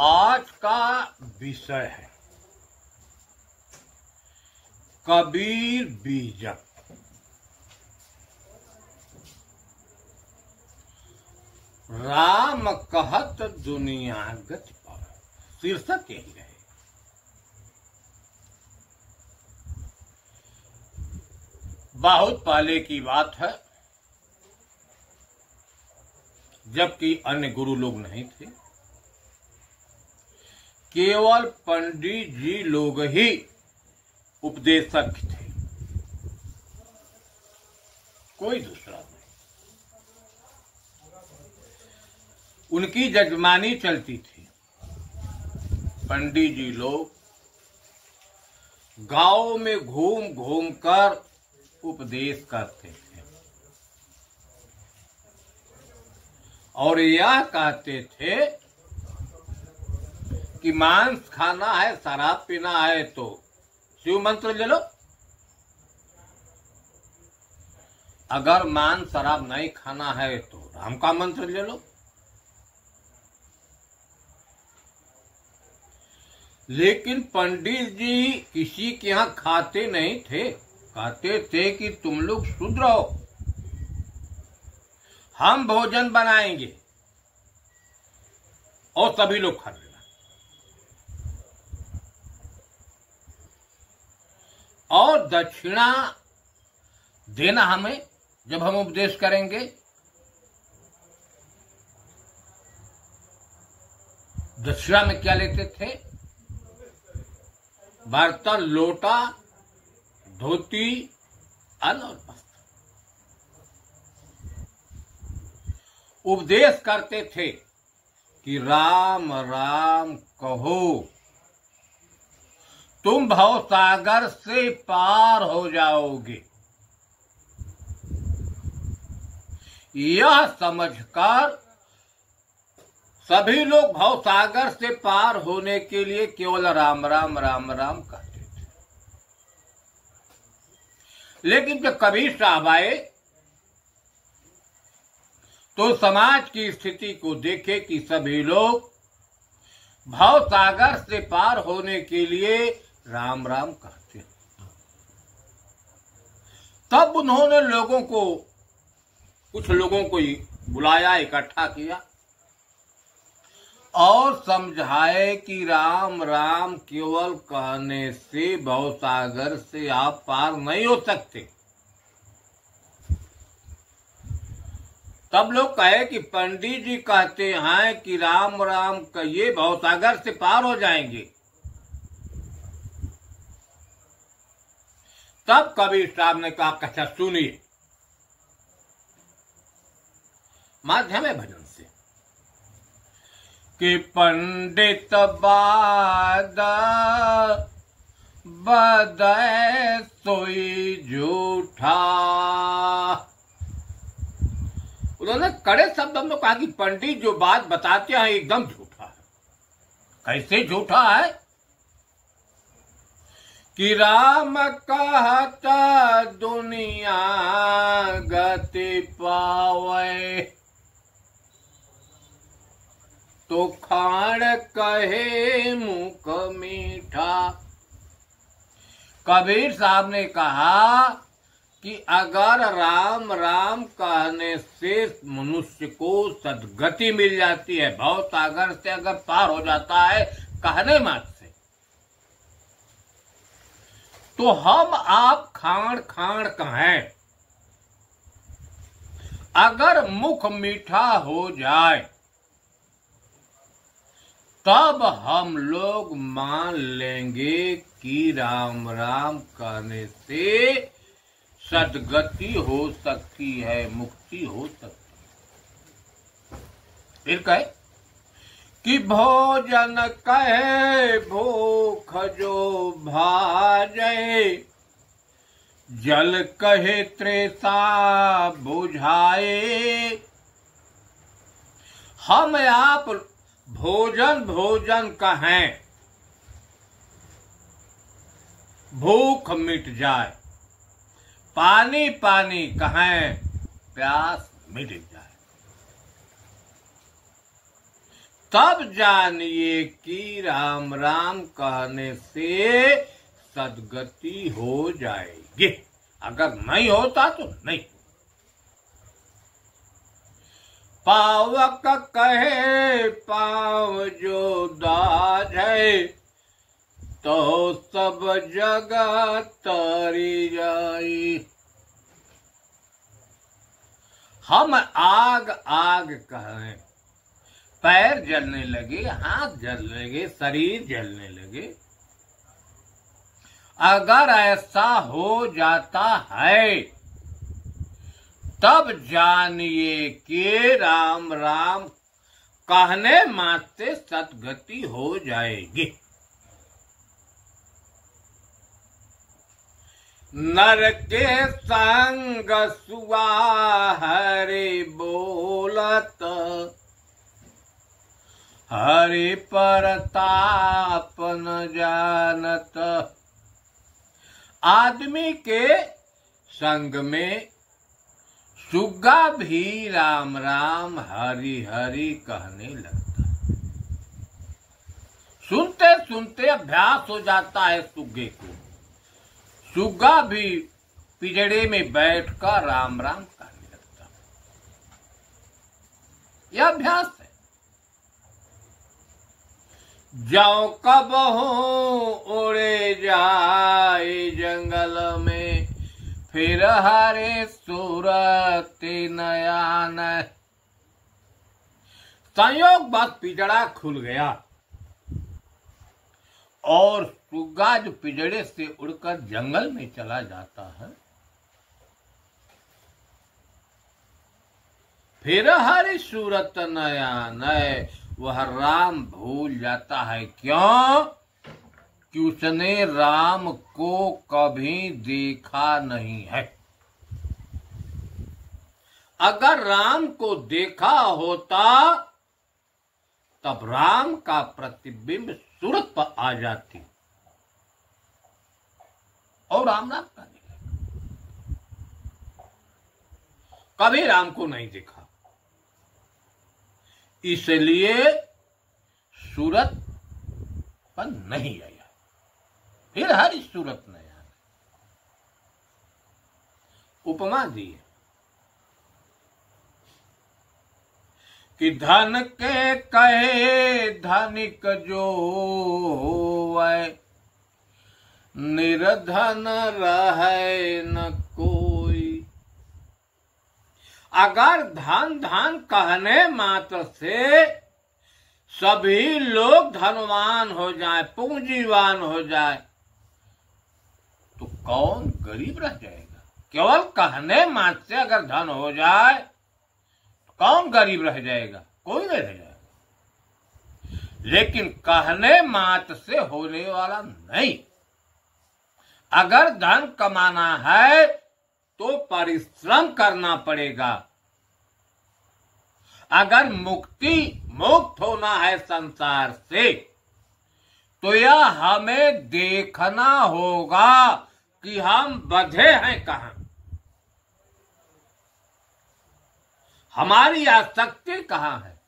आज का विषय है कबीर बीजक। राम कहत दुनिया गति पाओ, शीर्षक यही है। बहुत पहले की बात है, जबकि अन्य गुरु लोग नहीं थे, केवल पंडित जी लोग ही उपदेशक थे, कोई दूसरा नहीं। उनकी जजमानी चलती थी। पंडित जी लोग गांव में घूम घूम कर उपदेश करते थे और यह कहते थे कि मांस खाना है, शराब पीना है तो शिव मंत्र ले लो, अगर मांस शराब नहीं खाना है तो राम का मंत्र ले लो। लेकिन पंडित जी किसी के यहां खाते नहीं थे, कहते थे कि तुम लोग शुद्ध रहो, हम भोजन बनाएंगे और सभी लोग खा लेना। और दक्षिणा देना हमें जब हम उपदेश करेंगे। दक्षिणा में क्या लेते थे? बर्तन, लोटा, धोती, अन्न और वस्त्र। उपदेश करते थे कि राम राम कहो, तुम भव सागर से पार हो जाओगे। यह समझकर सभी लोग भव सागर से पार होने के लिए केवल राम राम राम राम कहते थे। लेकिन जब कबीर साहब आए तो समाज की स्थिति को देखे कि सभी लोग भव सागर से पार होने के लिए राम राम कहते हैं। तब उन्होंने कुछ लोगों को बुलाया, इकट्ठा किया और समझाए कि राम राम केवल कहने से भव सागर से आप पार नहीं हो सकते। तब लोग कहे कि पंडित जी कहते हैं कि राम राम कहिए भव सागर से पार हो जाएंगे। तब कबीर साहब ने कहा, अच्छा सुनिए, माध्यम है भजन से कि पंडित बाद बदय सोई झूठा। उन्होंने कड़े शब्दों में कहा कि पंडित जो बात बताते हैं एकदम झूठा है। कैसे झूठा है? कि राम कहत दुनिया गति पावे, तो खाण कहे मुख मीठा। कबीर साहब ने कहा कि अगर राम राम कहने से मनुष्य को सदगति मिल जाती है, भव सागर से अगर पार हो जाता है कहने मात्र से, तो हम आप खाण खाण कहें। अगर मुख मीठा हो जाए तब हम लोग मान लेंगे कि राम राम कहने से सदगति हो सकती है, मुक्ति हो सकती है। फिर कहे कि भोजन कहे भूख जो भाजे, जल कहे त्रेसा बुझाए। हम आप भोजन भोजन कहें, भूख मिट जाए, पानी पानी कहें, प्यास मिट जाए। तब जानिए कि राम राम कहने से सदगति हो जाएगी। अगर नहीं होता तो नहीं। पावक कहे पाव जो दाज है, तो सब जगह तरी जाई। हम आग आग कहें, पैर जलने लगे, हाथ जलने लगे, शरीर जलने लगे। अगर ऐसा हो जाता है तब जानिए कि राम राम कहने मात्र सदगति हो जाएगी। नर के संग सुआ हरि बोलत, हरि परताप न जानत। आदमी के संग में सुग्गा भी राम राम हरि हरि कहने लगता। सुनते सुनते अभ्यास हो जाता है सुग्गे को। सुग्गा भी पिजड़े में बैठकर राम राम कहने लगता। यह अभ्यास है। जाओ कब हो उड़े जाए जंगल में, फिर हरे सूरत नयान। संयोग बस पिजड़ा खुल गया और सुग्गा जो पिजड़े से उड़कर जंगल में चला जाता है, फिर हरी सूरत नयान। वह राम भूल जाता है। क्यों? कि उसने राम को कभी देखा नहीं है। अगर राम को देखा होता तब राम का प्रतिबिंब सूरत पर आ जाती और राम राम का देखा। कभी राम को नहीं देखा, इसलिए सूरत पर नहीं आया। फिर हरी सूरत नहीं आया। उपमा दी कि धन के कहे धनिक जो है, निर्धन रहे न कोई। अगर धन धन कहने मात्र से सभी लोग धनवान हो जाए, पूंजीवान हो जाए, तो कौन गरीब रह जाएगा? केवल कहने मात्र से अगर धन हो जाए तो कौन गरीब रह जाएगा? कोई नहीं रह जाएगा। लेकिन कहने मात्र से होने वाला नहीं। अगर धन कमाना है तो परिश्रम करना पड़ेगा। अगर मुक्त होना है संसार से तो यह हमें देखना होगा कि हम बंधे हैं कहां, हमारी आसक्ति कहां है।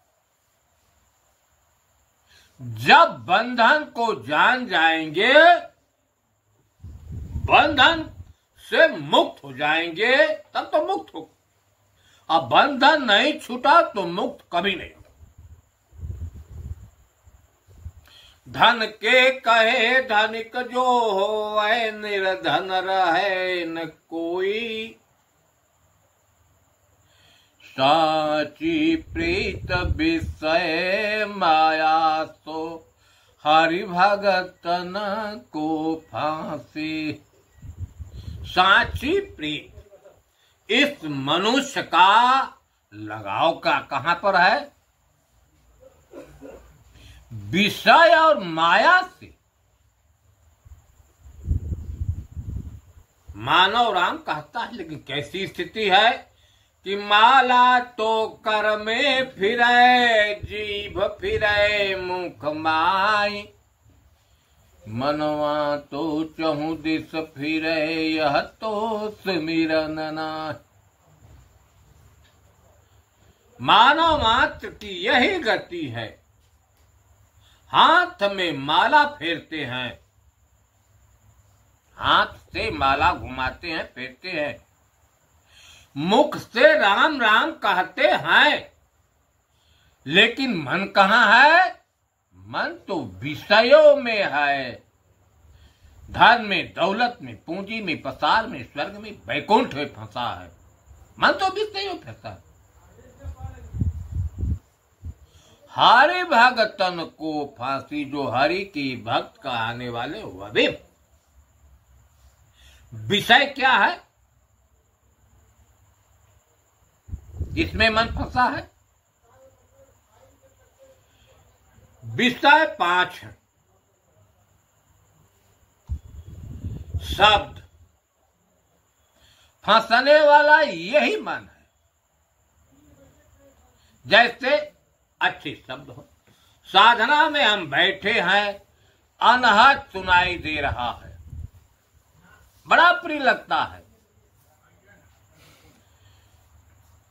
जब बंधन को जान जाएंगे, बंधन से मुक्त हो जाएंगे, तब तो मुक्त हो। अब बंधन नहीं छूटा तो मुक्त कभी नहीं होगा। धन के कहे धनिक जो हो, निर्धन रहे न कोई। साची प्रीत विषय माया तो, हरि भगत न को फांसी। साची प्रीत इस मनुष्य का लगाव का कहां पर है? विषय और माया से। मानव राम कहता है, लेकिन कैसी स्थिति है कि माला तो कर में फिरे, जीभ फिरे मुख माई। मनवा तो चहु दिस फिरे, यह तो सुमिरन नाय। मानव मात्र की यही गति है हाथ में माला फेरते हैं, हाथ से माला घुमाते हैं, फेरते हैं, मुख से राम राम कहते हैं, लेकिन मन कहाँ है? मन तो विषयों में है, धन में, दौलत में, पूंजी में, पसार में, स्वर्ग में, वैकुंठ में फंसा है। मन तो विषयों में फंसा है। हरि भगतन को फांसी, जो हरि की भक्त का आने वाले वह भी। विषय क्या है? जिसमें मन फंसा है। विषय 5 है। शब्द, फंसने वाला यही मन है। जैसे अच्छे शब्द हो, साधना में हम बैठे हैं, अनहद सुनाई दे रहा है, बड़ा प्रिय लगता है।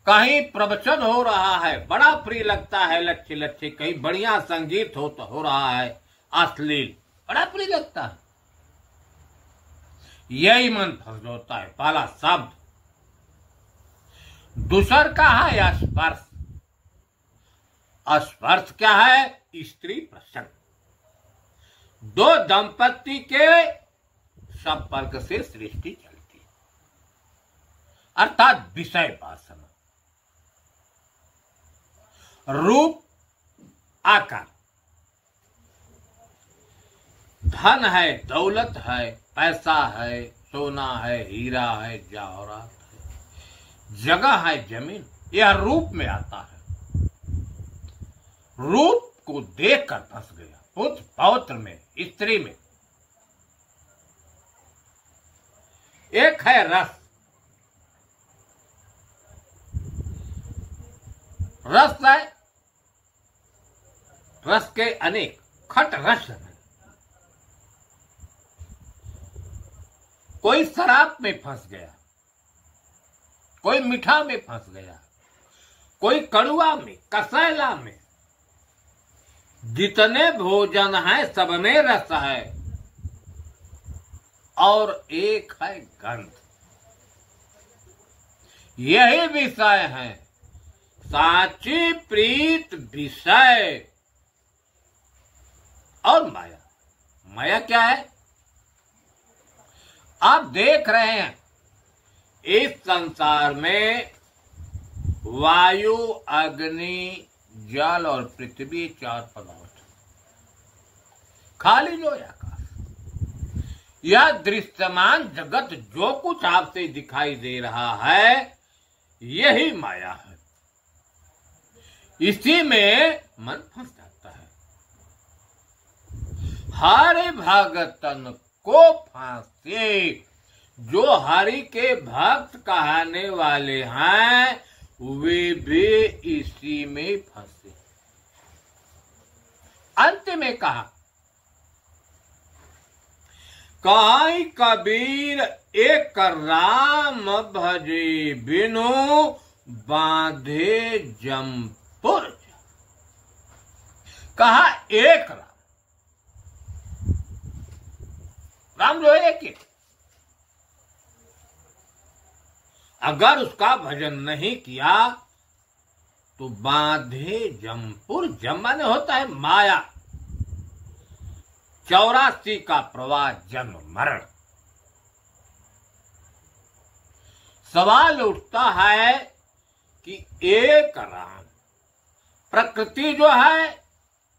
कहीं प्रवचन हो रहा है, बड़ा प्रिय लगता है, लच्छे लच्छे, कहीं बढ़िया संगीत हो रहा है, अश्लील, बड़ा प्रिय लगता है। यही मन फंस होता है। पहला शब्द। दूसर का है स्पर्श। स्पर्श क्या है? स्त्री प्रसंग। दो दंपति के संपर्क से सृष्टि चलती है, अर्थात विषय वासना। रूप, आकार, धन है, दौलत है, पैसा है, सोना है, हीरा है, जवाहरात है, जगह है, जमीन, यह रूप में आता है। रूप को देखकर फंस गया, पुत्र पौत्र में, स्त्री में। एक है रस। रस है, रस के अनेक, खट रस है। कोई शराब में फंस गया, कोई मीठा में फंस गया, कोई कड़ुआ में, कसैला में। जितने भोजन है सब में रस है, और एक है गंध। यही विषय है, साची प्रीत विषय। और माया, माया क्या है? आप देख रहे हैं इस संसार में वायु, अग्नि, जल और पृथ्वी 4 पदार्थ, खाली जो आकाश। यह दृश्यमान जगत जो कुछ आपसे दिखाई दे रहा है, यही माया है। इसी में मन फंस जाता है। हरि भगतन को फांसी, जो हरि के भक्त कहने वाले हैं, वे भी इसी में फंसे। अंत में कहा, कहीं कबीर एक राम भजे बिनु बांधे जमपुर। कहा एक राम, राम जो है एक ही। अगर उसका भजन नहीं किया तो बांधे जमपुर। जम माने होता है माया, 84 का प्रवाह, जन्म मरण। सवाल उठता है कि एक राम, प्रकृति जो है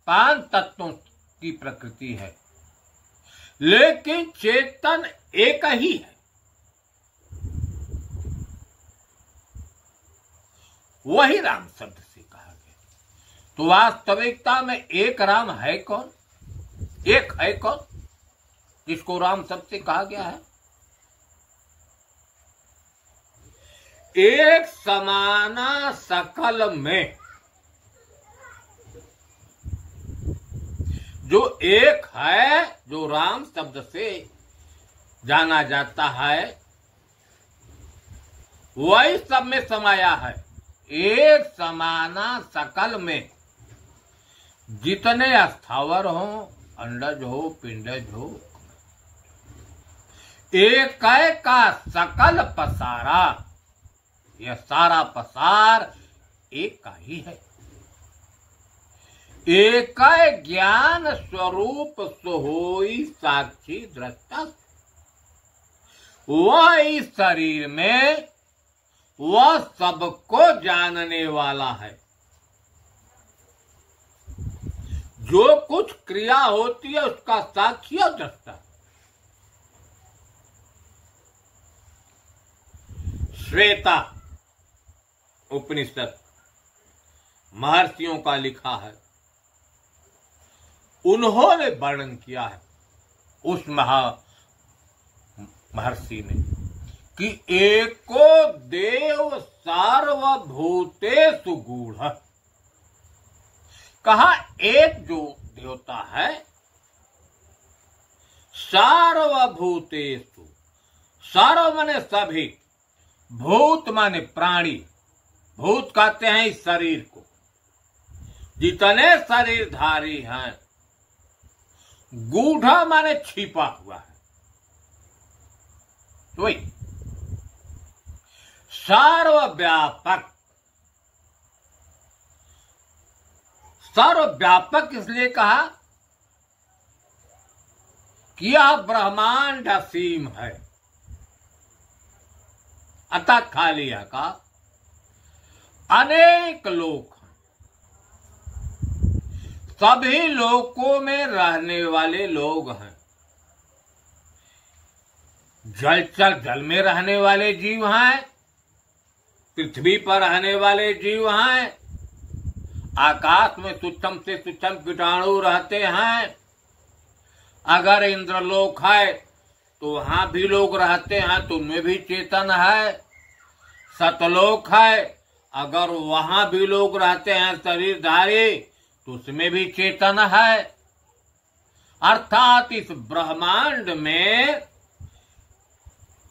5 तत्वों की प्रकृति है, लेकिन चेतन एक ही है। वही राम शब्द से कहा गया। तो वास्तविकता में एक राम है कौन? एक है कौन जिसको राम शब्द से कहा गया है? एक समाना सकल में, जो एक है, जो राम शब्द से जाना जाता है, वही सब में समाया है। एक समाना सकल में, जितने स्थावर हो, अंडज हो, पिंडज हो, एक का सकल पसारा, यह सारा पसार एक का ही है। एक ज्ञान स्वरूप सोई साक्षी दृष्टा, वह इस शरीर में वह सबको जानने वाला है। जो कुछ क्रिया होती है उसका साक्षी और दृष्टा। श्वेता उपनिषद महर्षियों का लिखा है, उन्होंने वर्णन किया है उस महर्षि ने कि एको देव सार्वभूतेषु गूढ़। कहा एक जो देवता है सार्वभूतेषु, सार्व माने सभी, भूत माने प्राणी, भूत कहते हैं इस शरीर को, जितने शरीरधारी हैं, गूढ़ माने छिपा हुआ है, तो वही सर्वव्यापक। सर्वव्यापक इसलिए कहा कि यह ब्रह्मांड असीम है, अतः खाली का अनेक लोक, सभी लोकों में रहने वाले लोग हैं। जलचर जल में रहने वाले जीव हैं, पृथ्वी पर रहने वाले जीव हैं, आकाश में सूक्ष्म से सूक्ष्म कीटाणु रहते हैं। अगर इंद्रलोक है तो वहां भी लोग रहते हैं, तो उनमें भी चेतन है। सतलोक है, अगर वहां भी लोग रहते हैं शरीरधारी, तो उसमें भी चेतन है। अर्थात इस ब्रह्मांड में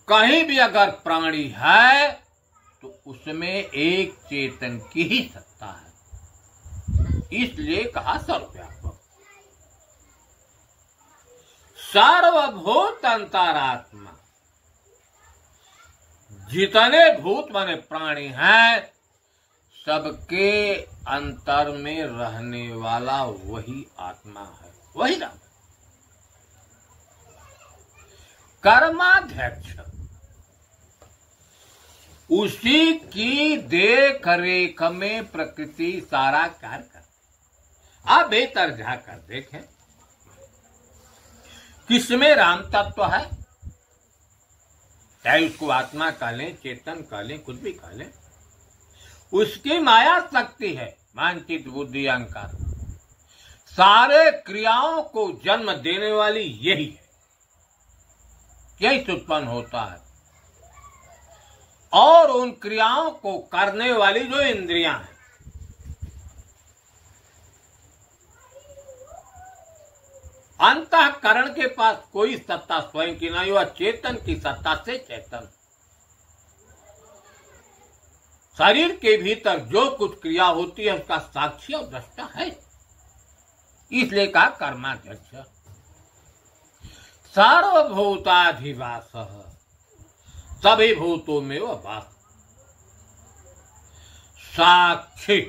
कहीं भी अगर प्राणी है तो उसमें एक चेतन की ही सत्ता है, इसलिए कहा सर्वव्यापक। सार्वभूत अंतरात्मा, जितने भूत माने प्राणी हैं, सबके अंतर में रहने वाला वही आत्मा है, वही राम। कर्माध्यक्ष, उसी की देख रेख में प्रकृति सारा कार्य कर। आप बेहतर जाकर देखें किसमें राम तत्व है, चाहे उसको आत्मा कह लें, चेतन कह लें, कुछ भी कह लें, उसकी माया शक्ति है, मानचित बुद्धि अहंकार, सारे क्रियाओं को जन्म देने वाली यही है, यही उत्पन्न होता है। और उन क्रियाओं को करने वाली जो इंद्रियां हैं, अंतःकरण के पास कोई सत्ता स्वयं की नहीं, वह चेतन की सत्ता से चेतन। शरीर के भीतर जो कुछ क्रिया होती है उसका साक्षी और दृष्टा है, इसलिए कहा कर्माध्यक्ष। सार्वभूताधिवास, सभी भूतों में वह वास। साक्षी,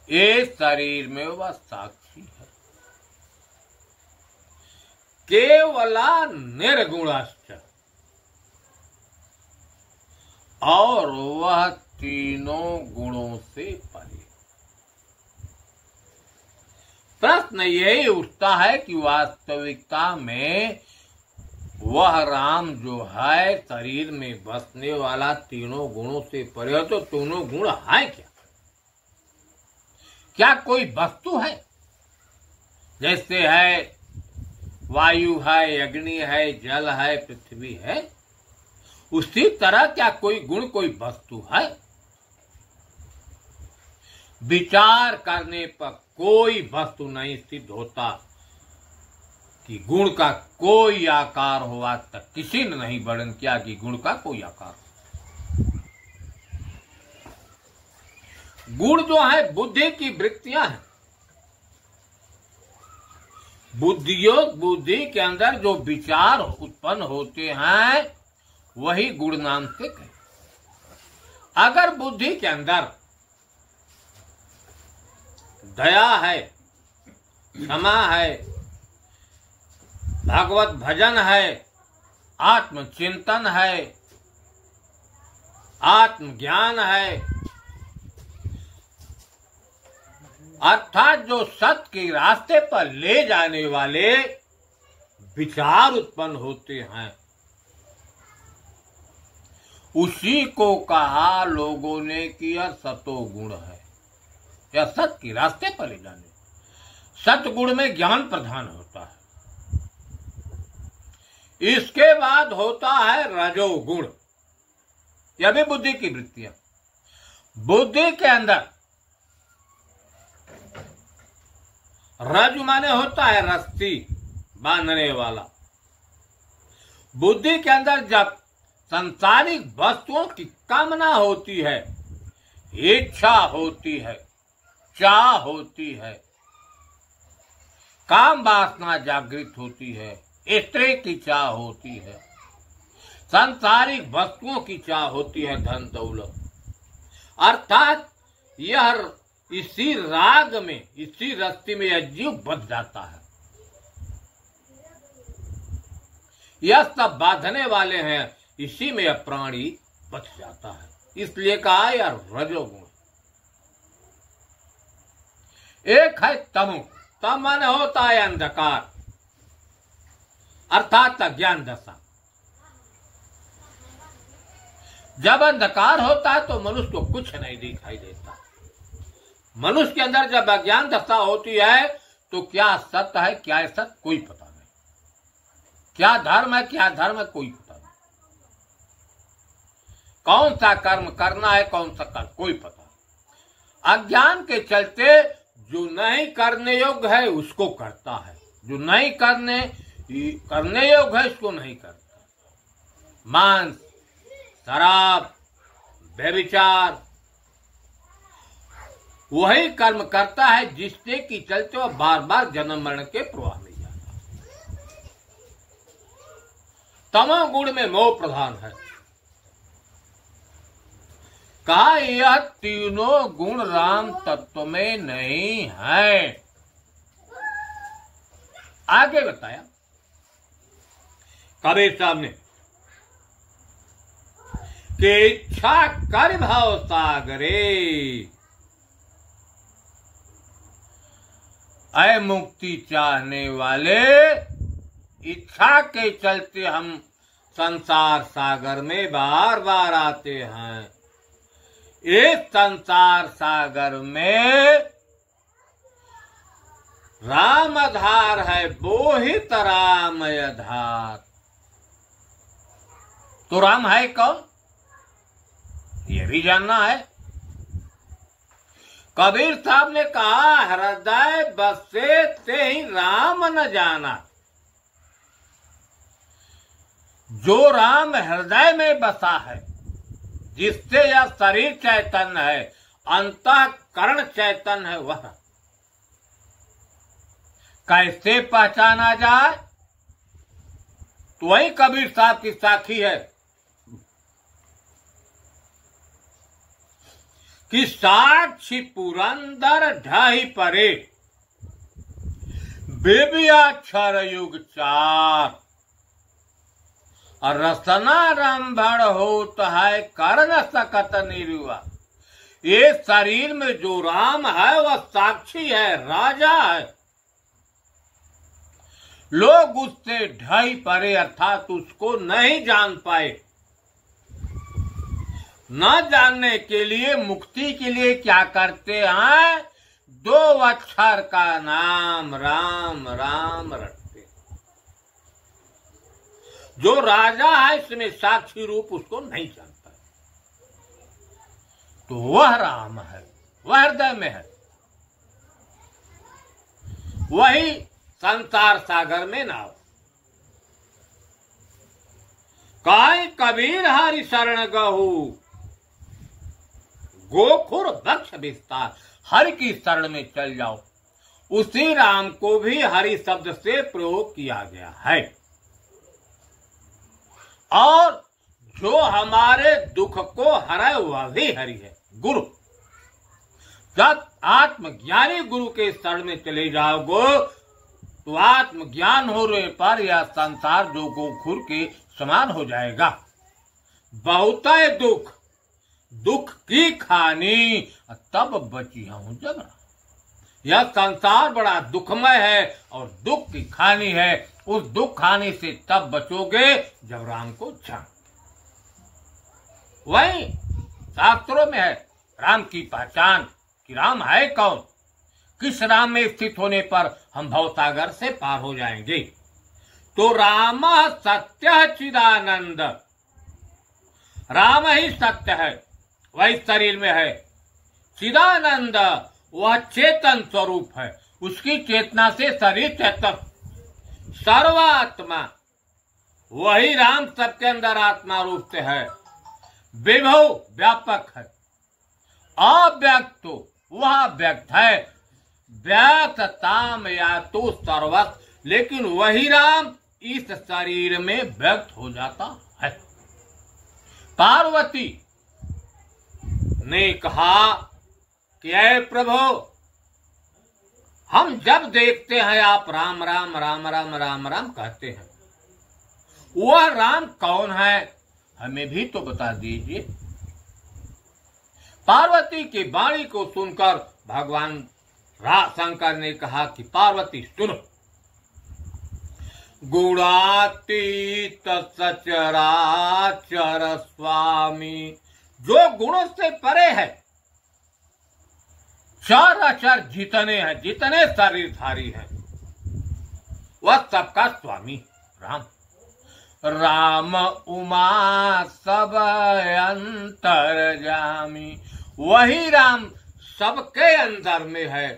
ये शरीर में वह साक्षी है। केवला निर्गुणश्च, और वह तीनों गुणों से परे। प्रश्न यही उठता है कि वास्तविकता में वह राम जो है शरीर में बसने वाला तीनों गुणों से परे है, तो तीनों गुण है क्या? क्या कोई वस्तु है? जैसे है वायु है, अग्नि है, जल है, पृथ्वी है, उसी तरह क्या कोई गुण, कोई वस्तु है? विचार करने पर कोई वस्तु नहीं सिद्ध होता कि गुण का कोई आकार हो। आज तक किसी ने नहीं वर्णन किया कि गुण का कोई आकार हो। गुण जो है बुद्धि की वृत्तियां हैं। बुद्धि के अंदर जो विचार उत्पन्न होते हैं वही गुण नाम से कहे। अगर बुद्धि के अंदर दया है, क्षमा है, भगवत भजन है, आत्मचिंतन है, आत्मज्ञान है, अर्थात जो सत्य के रास्ते पर ले जाने वाले विचार उत्पन्न होते हैं, उसी को कहा लोगों ने कि यह सतोगुण है, यह सत्य के रास्ते पर ले जाने। सतगुण में ज्ञान प्रधान होता है, इसके बाद होता है रजोगुण, यह भी बुद्धि की वृत्तियां। बुद्धि के अंदर रज माने होता है रस्सी बांधने वाला। बुद्धि के अंदर जब संसारिक वस्तुओं की कामना होती है, इच्छा होती है, चाह होती है, काम वासना जागृत होती है, स्त्री की चाह होती है, सांसारिक वस्तुओं की चाह होती है, धन दौलत, अर्थात यह इसी राग में, इसी रस्ती में यह जीव बच जाता है। यह सब बांधने वाले हैं, इसी में यह प्राणी बच जाता है, इसलिए कहा यार रजोगुण। एक है तमो, तम माने होता है अंधकार, अर्थात अज्ञान दशा। जब अंधकार होता है तो मनुष्य को कुछ नहीं दिखाई देता। मनुष्य के अंदर जब अज्ञान दशा होती है तो क्या सत्य है, क्या है सत्य, कोई पता नहीं। क्या धर्म है, क्या धर्म है, कोई पता नहीं। कौन सा कर्म करना है, कौन सा कर्म, कोई पता नहीं। अज्ञान के चलते जो नहीं करने योग्य है उसको करता है, जो नहीं करने योग्य है उसको नहीं करता। मांस, शराब, व्यभिचार, वही कर्म करता है जिससे कि चलते वह बार बार जन्म मरण के प्रवाह में जाता है। तमोगुण में मोह प्रधान है। कहा यह तीनों गुण राम तत्व में नहीं है। आगे बताया कबीर साहब ने कि इच्छा कर भाव सागरे, अय मुक्ति चाहने वाले, इच्छा के चलते हम संसार सागर में बार बार आते हैं। इस संसार सागर में राम आधार है, बोहित रामय धार। तो राम है कौन, ये भी जानना है। कबीर साहब ने कहा हृदय बसे ते ही राम न जाना। जो राम हृदय में बसा है, जिससे यह शरीर चैतन्य है, अंतःकरण चैतन्य है, वह कैसे पहचाना जाए? तो वही कबीर साहब की साखी है कि साक्षी पुरंदर ढाई परे, बेबियाक्षर युग चार, और रसना रंभण होत है कर न सकत निरुआ। ये शरीर में जो राम है वह साक्षी है, राजा है। लोग उससे ढाई परे अर्थात उसको नहीं जान पाए। न जानने के लिए, मुक्ति के लिए क्या करते हैं? 2 अक्षर का नाम राम राम रटते। जो राजा है इसमें साक्षी रूप उसको नहीं जानता, तो वह राम है, वह हृदय में है, वही संसार सागर में नाव। काय कबीर हरि शरण गहु, गोखुर वृक्ष विस्तार, हरि की शरण में चल जाओ। उसी राम को भी हरि शब्द से प्रयोग किया गया है। और जो हमारे दुख को हराए वह भी हरि है, गुरु। जब आत्मज्ञानी गुरु के शरण में चले जाओगे तो आत्मज्ञान होने पर यह संसार जो गोखुर के समान हो जाएगा। बहुत है दुख, दुख की खानी तब बची हूं जगना। यह संसार बड़ा दुखमय है और दुख की खानी है। उस दुख खाने से तब बचोगे जब राम को जान। वही शास्त्रों में है राम की पहचान कि राम है कौन, किस राम में स्थित होने पर हम भवसागर से पार हो जाएंगे। तो राम सत्य चिदानंद, राम ही सत्य है, वही शरीर में है। चिदानंद वह चेतन स्वरूप है, उसकी चेतना से शरीर चेतन। सर्वात्मा वही राम सबके अंदर आत्मा रूप से है। विभु व्यापक है, अव्यक्त वह व्यक्त है। व्यक्तताम या तो सर्वस्व, लेकिन वही राम इस शरीर में व्यक्त हो जाता है। पार्वती ने कहा कि ऐ प्रभु, हम जब देखते हैं आप राम राम राम राम राम राम कहते हैं, वह राम कौन है हमें भी तो बता दीजिए। पार्वती की वाणी को सुनकर भगवान शंकर ने कहा कि पार्वती सुनो, गुणातीत सचराचर स्वामी, जो गुणों से परे है, चराचर जितने हैं, जितने शरीरधारी हैं, वह सबका स्वामी राम। राम उमा सब अंतर्यामी, वही राम सबके अंदर में है।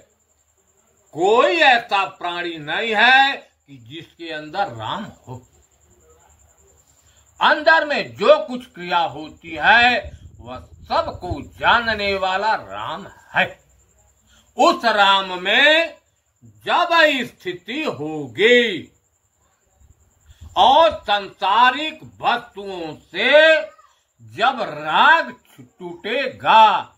कोई ऐसा प्राणी नहीं है कि जिसके अंदर राम हो। अंदर में जो कुछ क्रिया होती है वह सबको जानने वाला राम है। उस राम में जब स्थिति होगी और सांसारिक वस्तुओं से जब राग टूटेगा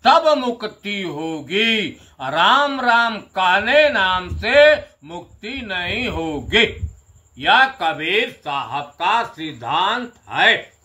तब मुक्ति होगी। राम राम कहने नाम से मुक्ति नहीं होगी। यह कबीर साहब का सिद्धांत है।